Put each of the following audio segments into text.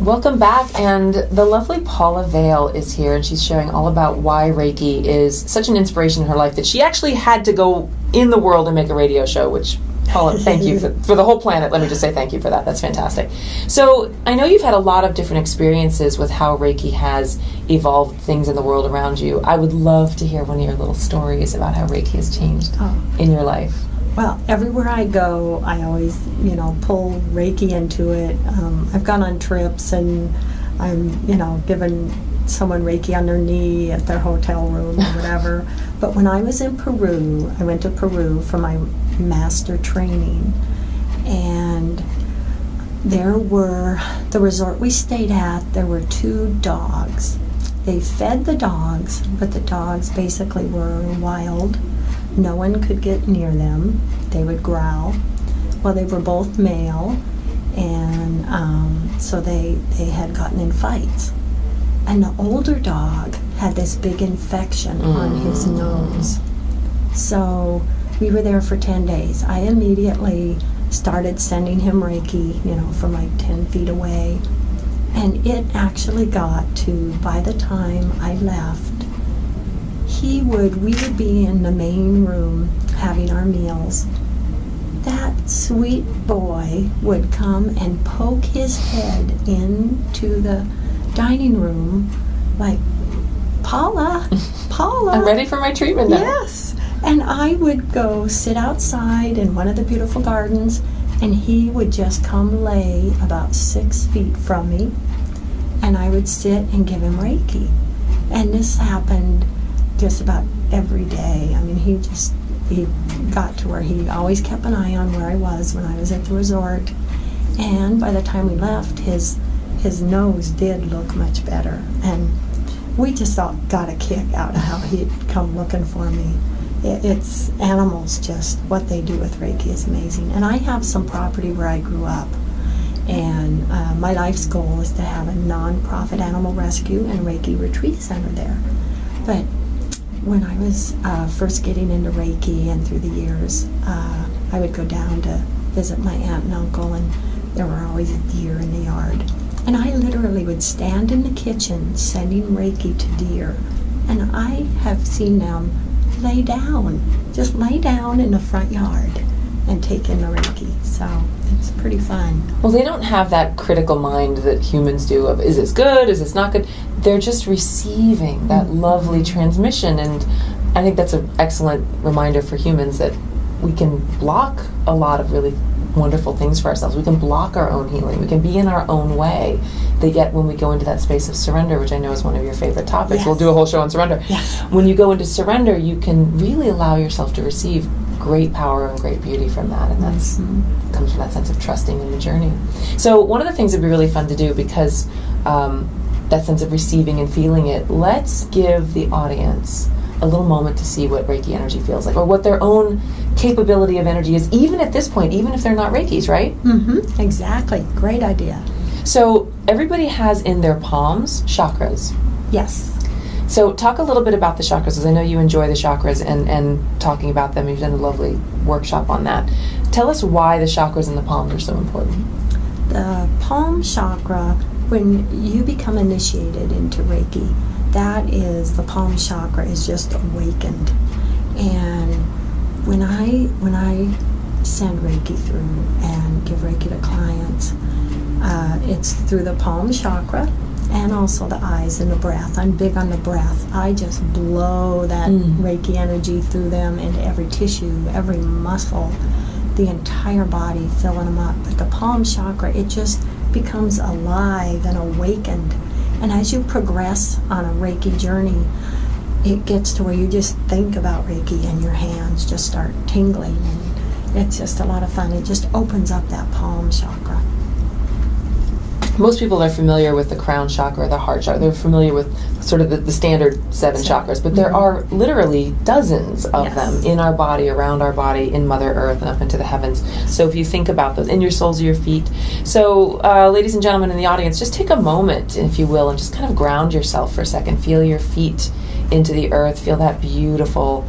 Welcome back, and the lovely Paula Vail is here, and she's sharing all about why Reiki is such an inspiration in her life that she actually had to go in the world and make a radio show, which, Paula, thank you for the whole planet. Let me just say thank you for that. That's fantastic. So I know you've had a lot of different experiences with how Reiki has evolved things in the world around you. I would love to hear one of your little stories about how Reiki has changed in your life. Well, everywhere I go, I always, pull Reiki into it. I've gone on trips and I'm, giving someone Reiki on their knee at their hotel room or whatever. But when I was in Peru, I went to Peru for my master training, and the resort we stayed at, there were 2 dogs. They fed the dogs, but the dogs basically were wild. No one could get near them. They would growl. Well, they were both male, and so they had gotten in fights. And the older dog had this big infection on his nose. So we were there for 10 days. I immediately started sending him Reiki, from like 10 feet away. And it actually got to, by the time I left, we would be in the main room having our meals. That sweet boy would come and poke his head into the dining room like, Paula, I'm ready for my treatment now. Yes. And I would go sit outside in one of the beautiful gardens, and he would just come lay about 6 feet from me, and I would sit and give him Reiki. And this happened just about every day. I mean, he got to where he always kept an eye on where I was when I was at the resort. And by the time we left, his nose did look much better. And we just got a kick out of how he'd come looking for me. It's animals, just what they do with Reiki is amazing. And I have some property where I grew up. And my life's goal is to have a non-profit animal rescue and Reiki retreat center there. But when I was first getting into Reiki and through the years, I would go down to visit my aunt and uncle, and there were always deer in the yard. And I literally would stand in the kitchen sending Reiki to deer, and I have seen them just lay down in the front yard and take in the Reiki. So it's pretty fun. Well, they don't have that critical mind that humans do of, is this good, is this not good? They're just receiving that lovely transmission, and I think that's an excellent reminder for humans that we can block a lot of really wonderful things for ourselves. We can block our own healing. We can be in our own way. That yet when we go into that space of surrender, which I know is one of your favorite topics, yes. We'll do a whole show on surrender. Yes. When you go into surrender, you can really allow yourself to receive great power and great beauty from that, and that's comes from that sense of trusting in the journey. So one of the things that would be really fun to do, because that sense of receiving and feeling it, let's give the audience a little moment to see what Reiki energy feels like, or what their own capability of energy is, even at this point, even if they're not Reikis, right? Mm-hmm. Exactly. Great idea. So everybody has in their palms chakras. Yes. So talk a little bit about the chakras, because I know you enjoy the chakras and talking about them. You've done a lovely workshop on that. Tell us why the chakras in the palms are so important. The palm chakra, when you become initiated into Reiki, the palm chakra is just awakened. And when I send Reiki through and give Reiki to clients, it's through the palm chakra and also the eyes and the breath. I'm big on the breath. I just blow that Reiki energy through them into every tissue, every muscle, the entire body, filling them up. But the palm chakra, it just becomes alive and awakened. And as you progress on a Reiki journey, it gets to where you just think about Reiki and your hands just start tingling, and it's just a lot of fun. It just opens up that palm chakra. Most people are familiar with the crown chakra, the heart chakra. They're familiar with sort of the standard seven chakras, but there are literally dozens of them in our body, around our body, in Mother Earth, and up into the heavens. So if you think about those, in your soles of your feet. So ladies and gentlemen in the audience, just take a moment, if you will, and just kind of ground yourself for a second. Feel your feet into the earth. Feel that beautiful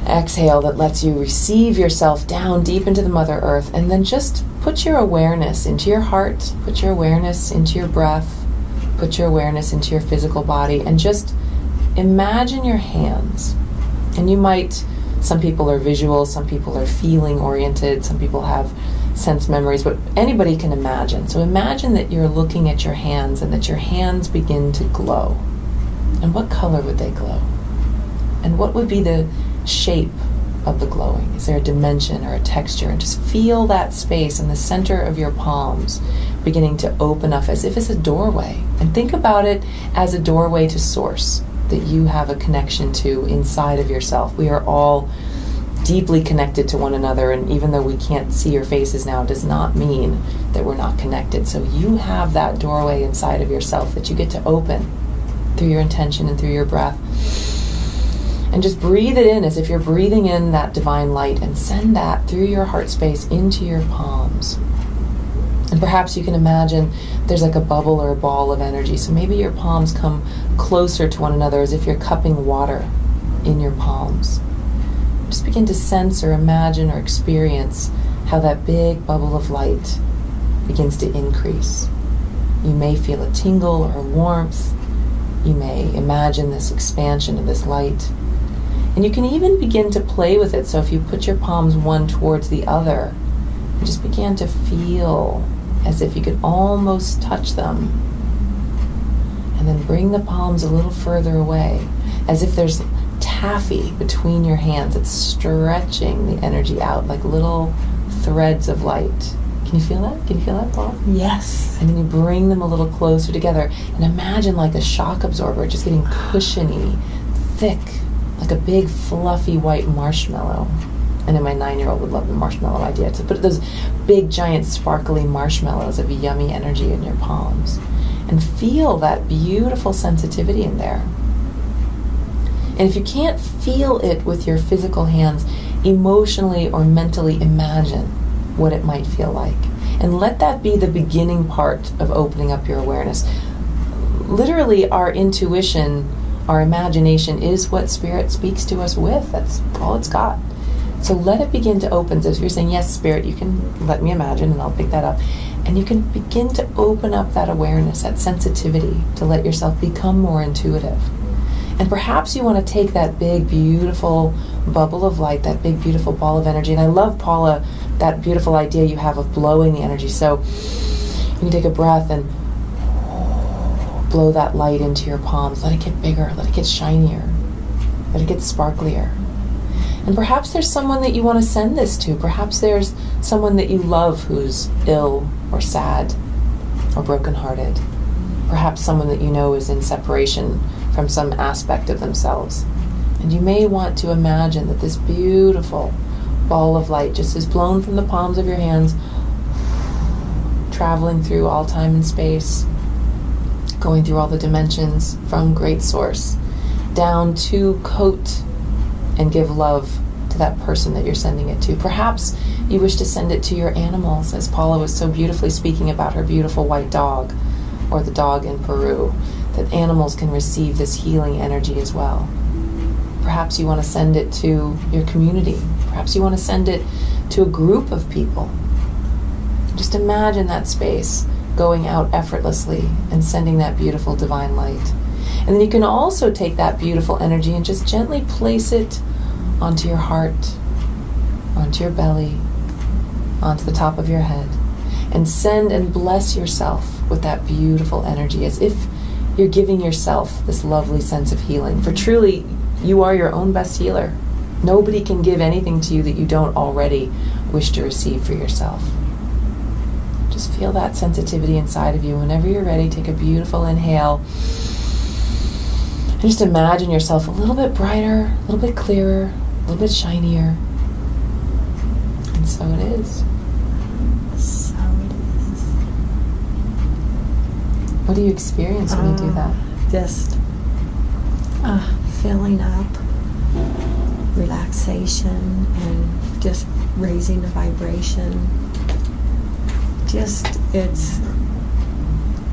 exhale that lets you receive yourself down deep into the Mother Earth, and then just put your awareness into your heart, put your awareness into your breath, put your awareness into your physical body, and just imagine your hands. And you might, some people are visual, some people are feeling oriented, some people have sense memories, but anybody can imagine. So imagine that you're looking at your hands and that your hands begin to glow. And what color would they glow? And what would be the shape of the glowing? Is there a dimension or a texture? And just feel that space in the center of your palms beginning to open up as if it's a doorway. And think about it as a doorway to source that you have a connection to inside of yourself. We are all deeply connected to one another, and even though we can't see your faces now, it does not mean that we're not connected. So you have that doorway inside of yourself that you get to open through your intention and through your breath. And just breathe it in as if you're breathing in that divine light, and send that through your heart space into your palms. And perhaps you can imagine there's like a bubble or a ball of energy. So maybe your palms come closer to one another as if you're cupping water in your palms. Just begin to sense or imagine or experience how that big bubble of light begins to increase. You may feel a tingle or a warmth. You may imagine this expansion of this light. And you can even begin to play with it. So if you put your palms one towards the other, and just begin to feel as if you could almost touch them. And then bring the palms a little further away, as if there's taffy between your hands. It's stretching the energy out like little threads of light. Can you feel that? Can you feel that, Paula? Yes. And then you bring them a little closer together, and imagine like a shock absorber just getting cushiony, thick, like a big fluffy white marshmallow. I know my 9-year-old would love the marshmallow idea. To put those big giant sparkly marshmallows of yummy energy in your palms, and feel that beautiful sensitivity in there. And if you can't feel it with your physical hands, emotionally or mentally imagine what it might feel like. And let that be the beginning part of opening up your awareness. Literally, our intuition, our imagination is what Spirit speaks to us with. That's all it's got. So let it begin to open. So if you're saying, yes, Spirit, you can let me imagine, and I'll pick that up. And you can begin to open up that awareness, that sensitivity, to let yourself become more intuitive. And perhaps you want to take that big, beautiful bubble of light, that big, beautiful ball of energy. And I love, Paula, that beautiful idea you have of blowing the energy. So you can take a breath and blow that light into your palms. Let it get bigger. Let it get shinier. Let it get sparklier. And perhaps there's someone that you want to send this to. Perhaps there's someone that you love who's ill or sad or brokenhearted. Perhaps someone that you know is in separation from some aspect of themselves. And you may want to imagine that this beautiful ball of light just is blown from the palms of your hands, traveling through all time and space, going through all the dimensions from Great Source, down to coat and give love to that person that you're sending it to. Perhaps you wish to send it to your animals, as Paula was so beautifully speaking about her beautiful white dog, or the dog in Peru, that animals can receive this healing energy as well. Perhaps you want to send it to your community. Perhaps you want to send it to a group of people. Just imagine that space going out effortlessly and sending that beautiful divine light. And then you can also take that beautiful energy and just gently place it onto your heart, onto your belly, onto the top of your head, and send and bless yourself with that beautiful energy as if you're giving yourself this lovely sense of healing. For truly, you are your own best healer. Nobody can give anything to you that you don't already wish to receive for yourself. Just feel that sensitivity inside of you. Whenever you're ready, take a beautiful inhale. And just imagine yourself a little bit brighter, a little bit clearer, a little bit shinier. And so it is. So it is. What do you experience when you do that? Just filling up, relaxation, and just raising the vibration. Just, it's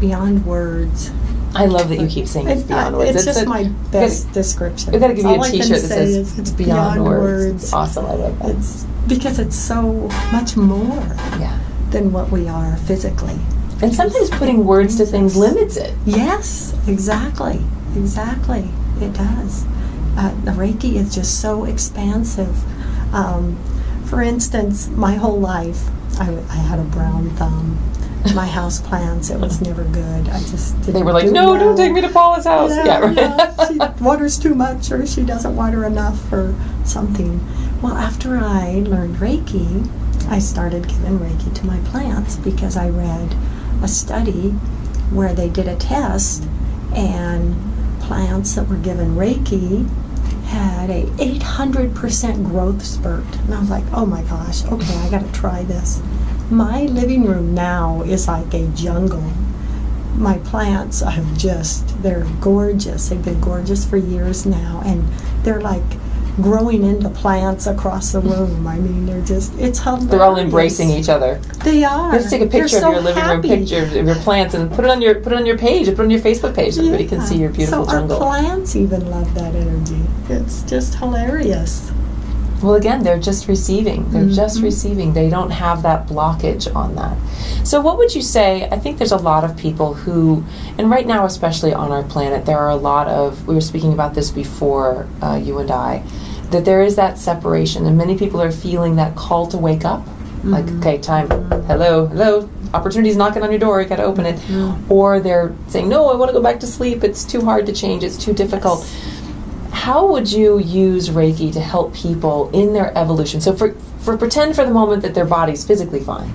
beyond words. I love that you keep saying it's beyond words. It's just my best description. We've got to give you a t-shirt that says it's beyond words. It's awesome. I love that. It's because it's so much more. Yeah. than what we are physically. And sometimes putting words to things limits it. Yes, exactly. Exactly. It does. The Reiki is just so expansive. For instance, my whole life, I had a brown thumb. My house plants, it was never good. I just didn't. They were like, no, well. don't take me to Paula's house. Yeah, right. Yeah, she waters too much, or she doesn't water enough, or something. Well, after I learned Reiki, I started giving Reiki to my plants because I read a study where they did a test, and plants that were given Reiki had a 800% growth spurt. And I was like, oh my gosh, okay, I got to try this. My living room now is like a jungle. My plants they're gorgeous. They've been gorgeous for years now, and they're like growing into plants across the room. I mean, it's hilarious. They're all embracing each other. They are. Let's take a picture of your living room picture of your plants and put it on your page, put it on your Facebook page so everybody can see your beautiful jungle. So our plants even love that energy. It's just hilarious. Well, again, they're just receiving. They're just receiving. They don't have that blockage on that. So what would you say, I think there's a lot of people who, and right now especially on our planet, there are a lot of, we were speaking about this before, you and I, that there is that separation, and many people are feeling that call to wake up. Like, okay, time, hello, opportunity's knocking on your door, you gotta open it. Or they're saying, no, I wanna go back to sleep, it's too hard to change, it's too difficult. Yes. How would you use Reiki to help people in their evolution? So for pretend for the moment that their body's physically fine,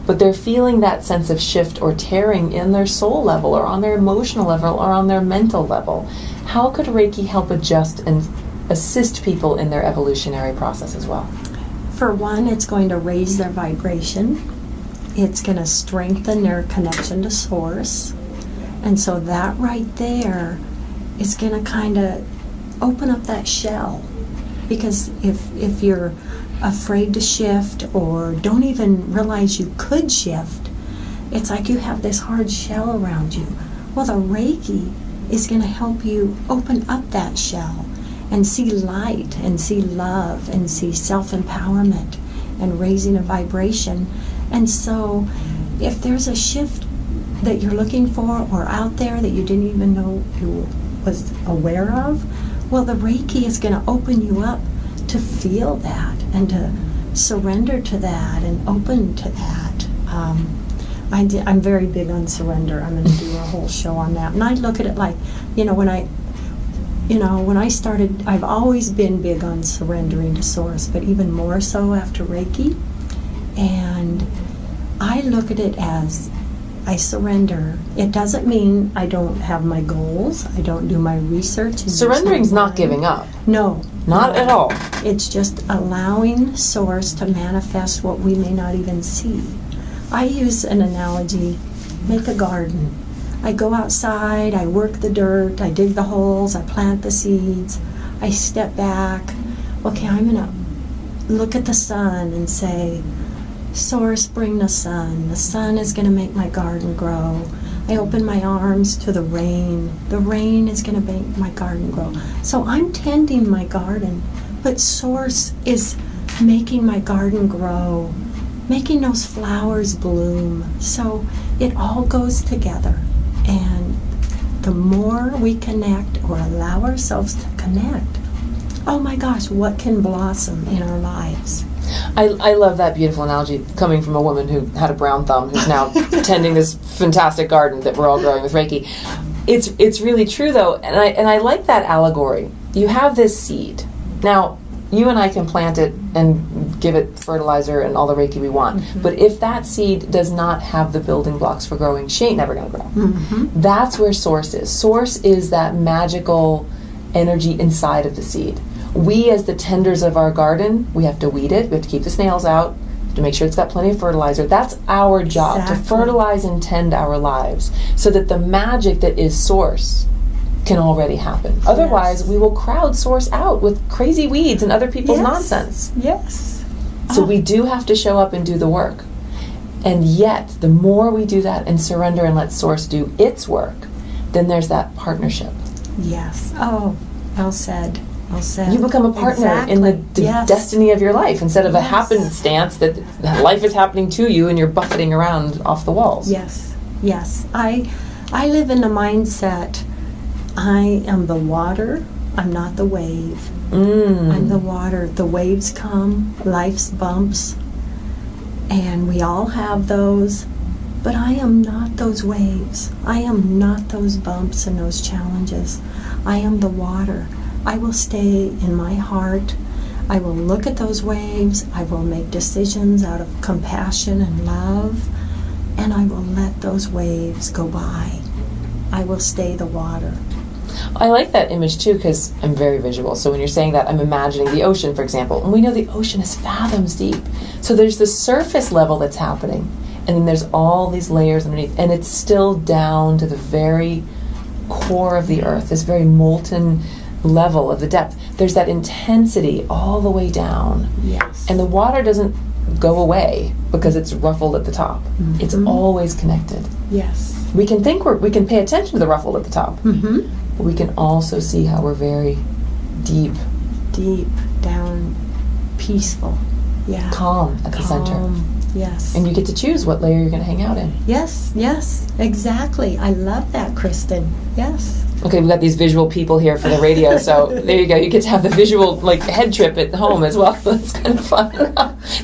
but they're feeling that sense of shift or tearing in their soul level or on their emotional level or on their mental level. How could Reiki help adjust and assist people in their evolutionary process as well? For one, it's going to raise their vibration. It's going to strengthen their connection to Source. And so that right there is going to kind of open up that shell, because if you're afraid to shift or don't even realize you could shift, it's like you have this hard shell around you. Well, the Reiki is going to help you open up that shell and see light and see love and see self-empowerment and raising a vibration. And so if there's a shift that you're looking for or out there that you didn't even know you was aware of, well, the Reiki is going to open you up to feel that and to surrender to that and open to that. I'm very big on surrender. I'm going to do a whole show on that. And I look at it like, when I started, I've always been big on surrendering to Source, but even more so after Reiki. And I look at it as I surrender. It doesn't mean I don't have my goals. I don't do my research. Surrendering's not giving up. No. Not at all. It's just allowing Source to manifest what we may not even see. I use an analogy, make a garden. I go outside, I work the dirt, I dig the holes, I plant the seeds, I step back. Okay, I'm going to look at the sun and say, Source, bring the sun. The sun is going to make my garden grow. I open my arms to the rain. The rain is going to make my garden grow. So I'm tending my garden, but Source is making my garden grow, making those flowers bloom. So it all goes together. And the more we connect or allow ourselves to connect, oh my gosh, what can blossom in our lives? I love that beautiful analogy coming from a woman who had a brown thumb who's now tending this fantastic garden that we're all growing with Reiki. It's really true though, and I like that allegory. You have this seed. Now, you and I can plant it and give it fertilizer and all the Reiki we want. But if that seed does not have the building blocks for growing, she ain't never going to grow. That's where Source is. Source is that magical energy inside of the seed. We, as the tenders of our garden, we have to weed it. We have to keep the snails out, to make sure it's got plenty of fertilizer. That's our job, to fertilize and tend our lives so that the magic that is Source can already happen. Otherwise, we will crowdsource out with crazy weeds and other people's nonsense. Yes. So we do have to show up and do the work. And yet, the more we do that and surrender and let Source do its work, then there's that partnership. Yes. Oh, well said. well said. You become a partner in the Yes. destiny of your life instead of a Yes. happenstance that life is happening to you and you're buffeting around off the walls. Yes, yes. I live in the mindset, I am the water, I'm not the wave. I'm the water. The waves come, life's bumps, and we all have those, but I am not those waves. I am not those bumps and those challenges. I am the water. I will stay in my heart. I will look at those waves. I will make decisions out of compassion and love, and I will let those waves go by. I will stay the water. I like that image too because I'm very visual. So when you're saying that, I'm imagining the ocean, for example. And we know the ocean is fathoms deep. So there's the surface level that's happening. And then there's all these layers underneath. And it's still down to the very core of the earth, this very molten level of the depth. There's that intensity all the way down. Yes. And the water doesn't go away because it's ruffled at the top. Mm-hmm. It's always connected. Yes. We can think we can pay attention to the ruffled at the top. Mm-hmm. But we can also see how we're very deep, Down, peaceful. Yeah. calm at the center. Yes. And you get to choose what layer you're going to hang out in. Yes, exactly. I love that, Kristen. Yes. Okay, we've got these visual people here for the radio, so there you go. You get to have the visual head trip at home as well. That's kind of fun.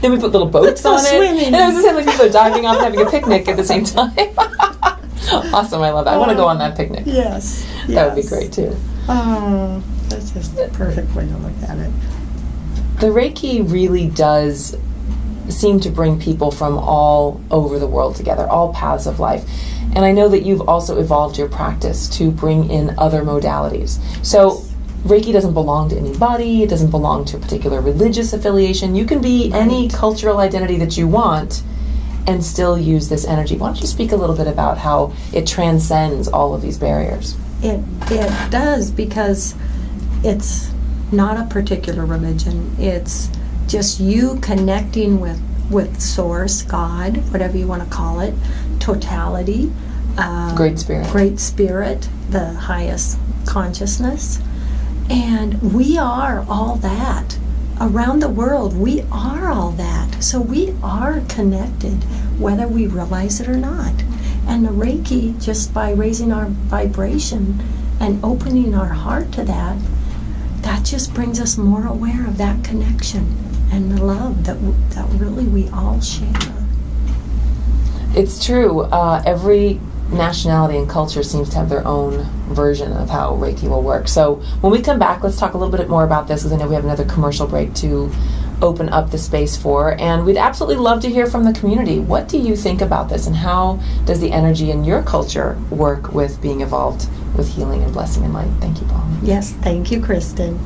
Then we put little boats on it. Swimming. And it was the same, like people are diving off and having a picnic at the same time. Awesome, I love that. I want to go on that picnic. Yes. That would be great too. Oh, that's just the perfect way to look at it. The Reiki really does seem to bring people from all over the world together, all paths of life. And I know that you've also evolved your practice to bring in other modalities. So Reiki doesn't belong to any body, it doesn't belong to a particular religious affiliation. You can be any cultural identity that you want and still use this energy. Why don't you speak a little bit about how it transcends all of these barriers? It does, because it's not a particular religion. It's just you connecting with Source, God, whatever you want to call it, totality, Great Spirit, the highest consciousness. And we are all that. Around the world, we are all that. So we are connected, whether we realize it or not. And the Reiki, just by raising our vibration and opening our heart to that, that just brings us more aware of that connection and the love that really we all share. It's true. Every nationality and culture seems to have their own version of how Reiki will work. So when we come back, let's talk a little bit more about this, because I know we have another commercial break to open up the space for. And we'd absolutely love to hear from the community. What do you think about this, and how does the energy in your culture work with being involved with healing and blessing and light? Thank you, Paula. Yes, thank you, Kristen.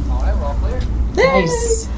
All right, we're all clear. Nice.